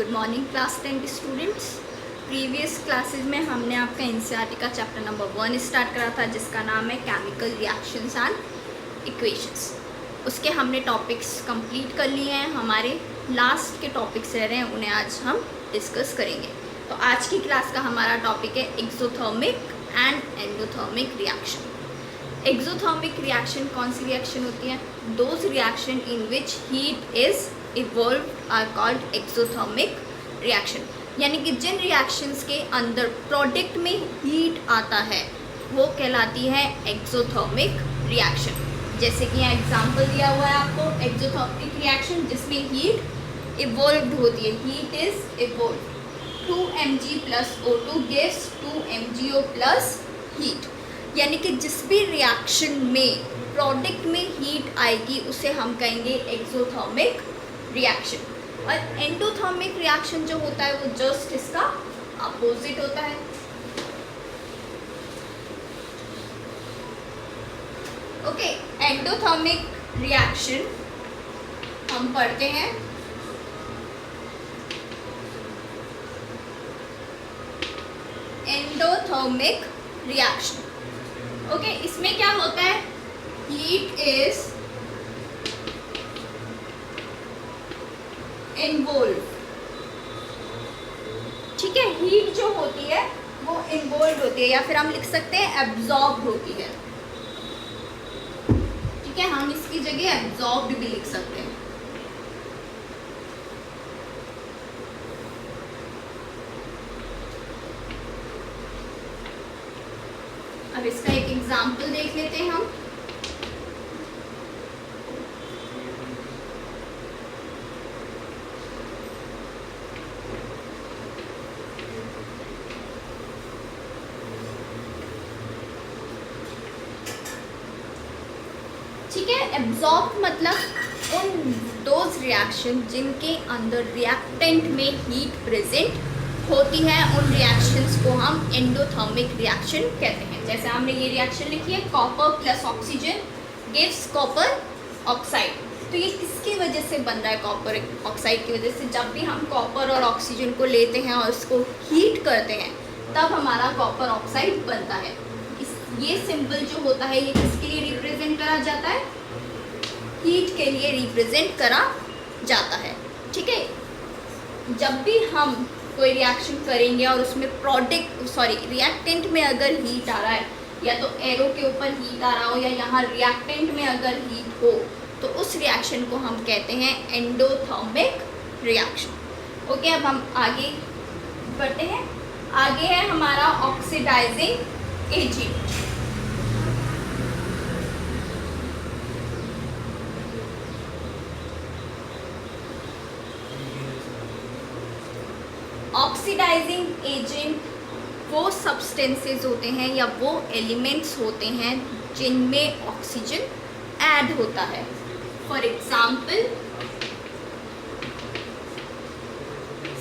Good morning class 10 students. Previous classes में हमने आपका एनसीईआरटी का चैप्टर नंबर 1 स्टार्ट करा था जिसका नाम है केमिकल रिएक्शंस एंड इक्वेशंस। उसके हमने टॉपिक्स कंप्लीट कर लिए हैं। हमारे लास्ट के टॉपिक्स रह रहे हैं, उन्हें आज हम डिस्कस करेंगे। तो आज की क्लास का हमारा टॉपिक है exothermic and endothermic reaction. Exothermic reaction कौन सी रिएक्शन होती है? Those reaction in which heat is evolve are called exothermic reaction. यानी कि जिन रिएक्शंस के अंदर प्रोडक्ट में हीट आता है वो कहलाती है एक्सोथर्मिक रिएक्शन। जैसे कि यहाँ एग्जांपल दिया हुआ है आपको, एक्सोथर्मिक रिएक्शन जिसमें हीट इवॉल्व होती है। Heat is evolve 2Mg plus O2 gives 2MgO plus heat. यानी कि जिस भी रिएक्शन में प्रोडक्ट में हीट आएगी उसे हम कहेंगे एक्सोथर्मिक रिएक्शन। और एंडोथर्मिक रिएक्शन जो होता है वो जस्ट इसका अपोजिट होता है। ओके, एंडोथर्मिक रिएक्शन हम पढ़ते हैं एंडोथर्मिक रिएक्शन। ओके, इसमें क्या होता है? Heat is involve. ठीक है, हीट जो होती है वो इन्वॉल्व होती है, या फिर हम लिख सकते हैं एब्जॉर्ब होती है। ठीक है, हम इसकी जगह एब्जॉर्ब्ड भी लिख सकते हैं। अब इसका एक एग्जाम्पल देख लेते हैं हम। ठीक है, एब्जॉर्ब मतलब उन दोज रिएक्शन जिनके अंदर रिएक्टेंट में हीट प्रेजेंट होती है, उन रिएक्शंस को हम एंडोथर्मिक रिएक्शन कहते हैं। जैसे हमने ये रिएक्शन लिखी है, copper plus oxygen gives copper oxide. तो ये किसकी वजह से बन रहा है? कॉपर ऑक्साइड की वजह से। जब भी हम कॉपर और ऑक्सीजन को लेते हैं और उसको हीट करते हैं तब हमारा कॉपर ऑक्साइड बनता है। ये सिंबल जो होता है ये किसके लिए रिप्रेजेंट करा जाता है? हीट के लिए रिप्रेजेंट करा जाता है। ठीक है, जब भी हम कोई रिएक्शन करेंगे और उसमें रिएक्टेंट में अगर हीट आ रहा है, या तो एरो के ऊपर हीट आ रहा हो या यहाँ रिएक्टेंट में अगर हीट हो, तो उस रिएक्शन को हम कहते हैं एंडोथर्मिक रिएक्शन। ओके, अब हम आगे बढ़ते हैं। आगे है हमारा ऑक्सीडाइजिंग एजेंट। ऑक्सीडाइजिंग एजेंट वो सब्सटेंसेस होते हैं या वो एलिमेंट्स होते हैं जिनमें ऑक्सीजन ऐड होता है। फॉर एग्जाम्पल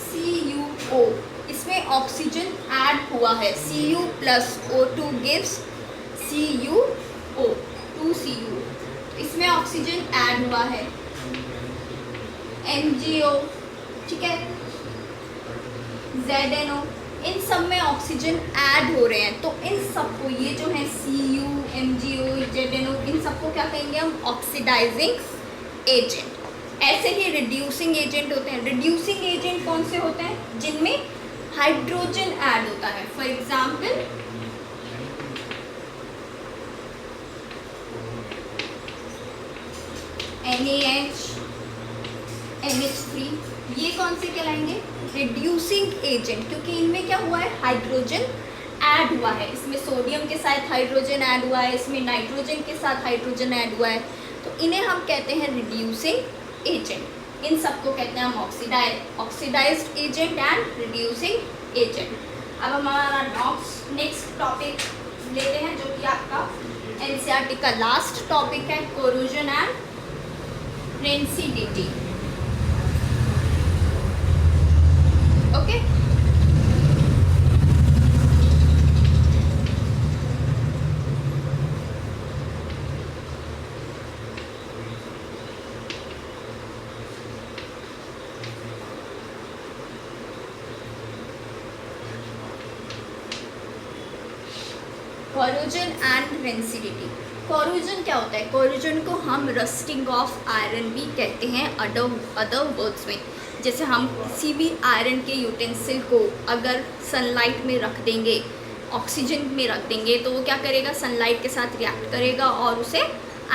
CuO, इसमें ऑक्सीजन ऐड हुआ है। Cu plus O2 gives CuO, 2Cu। इसमें ऑक्सीजन ऐड हुआ है। MgO, ठीक है, ZNO, इन सब में ऑक्सीजन ऐड हो रहे हैं। तो इन सबको, ये जो है Cu, MgO, ZNO, इन सबको क्या कहेंगे हम? Oxidising agent. ऐसे ही रिड्यूसिंग एजेंट होते हैं। रिड्यूसिंग एजेंट कौन से होते हैं? जिनमें हाइड्रोजन ऐड होता है। फॉर एग्जाम्पल NaH, NH3, ये कौन से कहलाएंगे? रिड्यूसिंग एजेंट, क्योंकि इनमें क्या हुआ है? हाइड्रोजन ऐड हुआ है। इसमें सोडियम के साथ हाइड्रोजन ऐड हुआ है, इसमें नाइट्रोजन के साथ हाइड्रोजन ऐड हुआ है। तो इन्हें हम कहते हैं रिड्यूसिंग एजेंट। इन सबको कहते हैं हम oxidised agent and reducing agent. अब हमारा नेक्स्ट टॉपिक लेते हैं जो कि आपका एनसीईआरटी का लास्ट टॉपिक है, corrosion and rancidity. Okay, corrosion and rancidity. Corrosion क्या होता है? कोरोजन को हम रस्टिंग ऑफ आयरन भी कहते हैं अदर वर्ड्स में। जैसे हम किसी भी आयरन के यूटेंसिल को अगर सनलाइट में रख देंगे, ऑक्सीजन में रख देंगे, तो वो क्या करेगा? सनलाइट के साथ रिएक्ट करेगा और उसे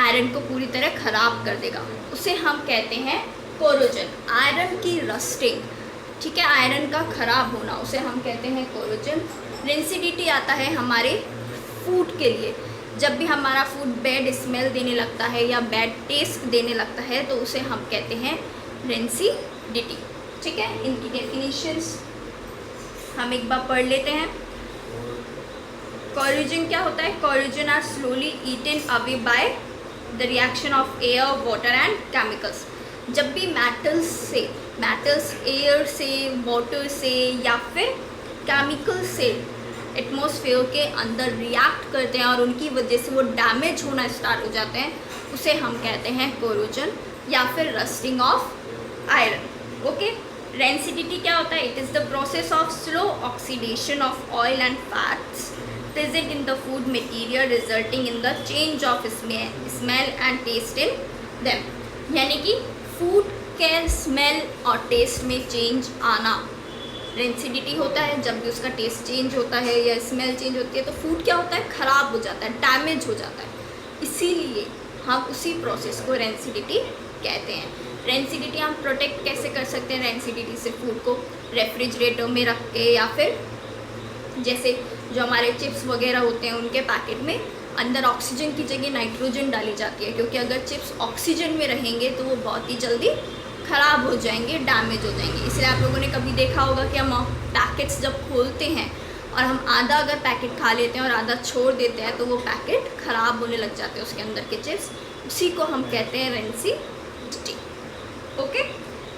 आयरन को पूरी तरह ख़राब कर देगा। उसे हम कहते हैं कोरोजन। आयरन की रस्टिंग, ठीक है, आयरन का ख़राब होना, उसे हम कहते हैं कोरोजन। रेंसिडिटी आता है हमारे फूड के लिए। जब भी हमारा फूड बैड स्मेल देने लगता है या बैड टेस्ट देने लगता है तो उसे हम कहते हैं रेंसिडिटी। ठीक है, इनकी डेफिनेशंस हम एक बार पढ़ लेते हैं। कोरोजन क्या होता है? Corrosion are slowly eaten away by the reaction of air, water and chemicals. जब भी मेटल्स एयर से, वाटर से या फिर केमिकल से एटमॉस्फेयर के अंदर रिएक्ट करते हैं और उनकी वजह से वो डैमेज होना स्टार्ट हो जाते हैं, उसे हम कहते हैं कोरोजन या फिर rusting of iron. Okay, rancidity क्या होता है? It is the process of slow oxidation of oil and fats present in the food material resulting in the change of smell and taste in them। यानी कि food के smell और test में change आना rancidity होता है। जब भी उसका टेस्ट चेंज होता है या स्मेल चेंज होती है तो फूड क्या होता है? ख़राब हो जाता है, डैमेज हो जाता है। इसीलिए हम उसी प्रोसेस को रेंसिडिटी कहते हैं। रेंसिडिटी हम प्रोटेक्ट कैसे कर सकते हैं? रेंसिडिटी से फूड को रेफ्रिजरेटर में रख के, या फिर जैसे जो हमारे चिप्स वगैरह होते हैं उनके पैकेट में अंदर ऑक्सीजन की जगह नाइट्रोजन डाली जाती है, क्योंकि अगर चिप्स ऑक्सीजन में रहेंगे तो वो बहुत ही जल्दी ख़राब हो जाएंगे, डैमेज हो जाएंगे। इसलिए आप लोगों ने कभी देखा होगा कि हम पैकेट्स जब खोलते हैं और हम आधा अगर पैकेट खा लेते हैं और आधा छोड़ देते हैं तो वो पैकेट ख़राब होने लग जाते हैं, उसके अंदर के चिप्स। उसी को हम कहते हैं रेंसिडिटी। ओके,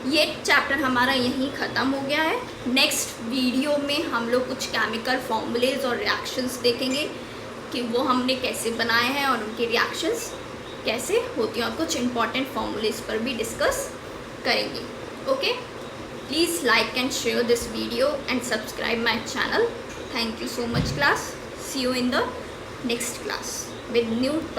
ये चैप्टर हमारा यहीं ख़त्म हो गया है। नेक्स्ट वीडियो में हम लोग कुछ केमिकल फॉर्मूलेज और रिएक्शंस देखेंगे कि वो हमने कैसे बनाए हैं और उनकी रिएक्शंस कैसे होती हैं, और कुछ इंपॉर्टेंट फॉर्मूलेज पर भी डिस्कस करेंगे। Okay, please like and share this video and subscribe my channel. Thank you so much class. See you in the next class with new topic।